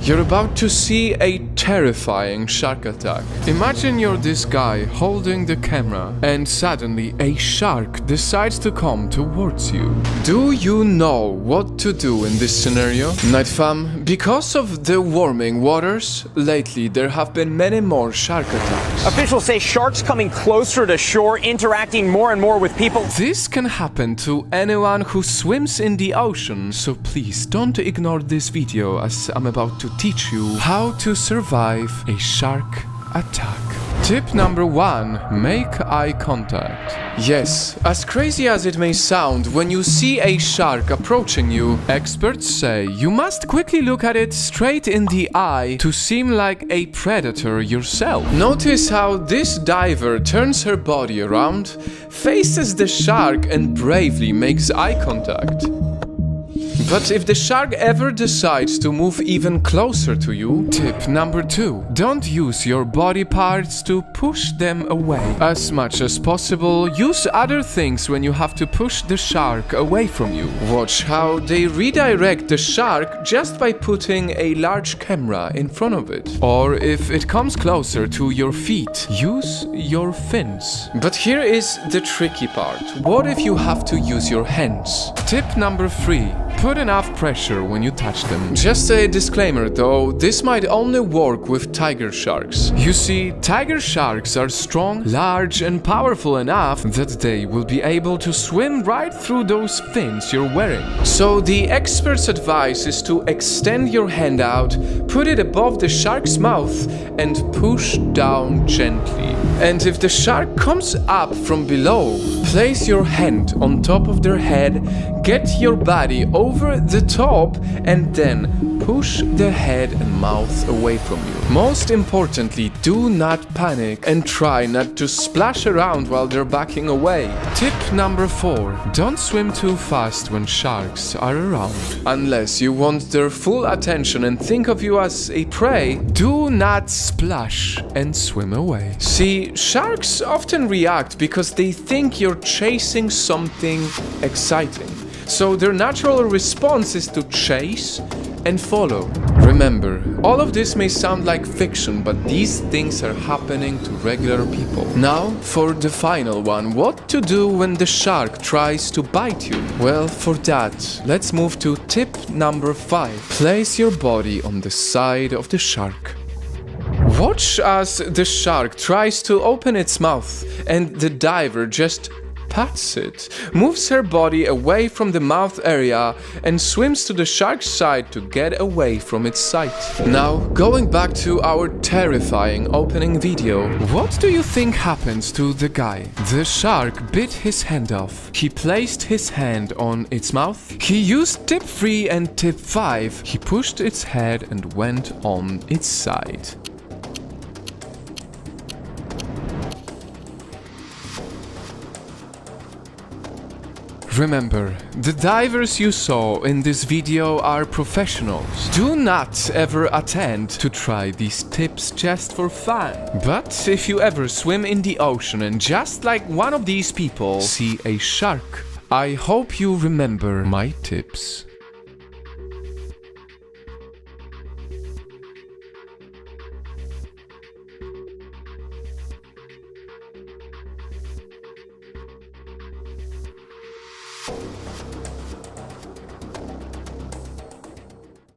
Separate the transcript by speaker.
Speaker 1: You're about to see a terrifying shark attack. Imagine you're this guy holding the camera and suddenly a shark decides to come towards you. Do you know what to do in this scenario? Night fam, because of the warming waters, lately there have been many more shark attacks.
Speaker 2: Officials say sharks coming closer to shore, interacting more and more with people.
Speaker 1: This can happen to anyone who swims in the ocean, so please don't ignore this video as I'm about to teach you how to survive a shark attack. Tip number 1. Make eye contact. Yes, as crazy as it may sound, when you see a shark approaching you, experts say you must quickly look at it straight in the eye to seem like a predator yourself. Notice how this diver turns her body around, faces the shark and bravely makes eye contact. But if the shark ever decides to move even closer to you, tip number 2. Don't use your body parts to push them away. As much as possible, use other things when you have to push the shark away from you. Watch how they redirect the shark just by putting a large camera in front of it. Or if it comes closer to your feet, use your fins. But here is the tricky part. What if you have to use your hands? Tip number 3. Put enough pressure when you touch them. Just a disclaimer though, this might only work with tiger sharks. You see, tiger sharks are strong, large and powerful enough that they will be able to swim right through those fins you're wearing. So the expert's advice is to extend your hand out, put it above the shark's mouth and push down gently. And if the shark comes up from below, place your hand on top of their head, get your body over the top and then push the head and mouth away from you. Most importantly, do not panic and try not to splash around while they're backing away. Tip number 4. Don't swim too fast when sharks are around. Unless you want their full attention and think of you as a prey, do not splash and swim away. See, sharks often react because they think you're chasing something exciting. So their natural response is to chase and follow. Remember, all of this may sound like fiction, but these things are happening to regular people. Now, for the final one, what to do when the shark tries to bite you? Well, for that, let's move to tip number 5. Place your body on the side of the shark. Watch as the shark tries to open its mouth and the diver just pats it, moves her body away from the mouth area and swims to the shark's side to get away from its sight. Now, going back to our terrifying opening video, what do you think happens to the guy? The shark bit his hand off. He placed his hand on its mouth. He used tip 3 and tip 5. He pushed its head and went on its side. Remember, the divers you saw in this video are professionals. Do not ever attempt to try these tips just for fun. But if you ever swim in the ocean and just like one of these people see a shark, I hope you remember my tips.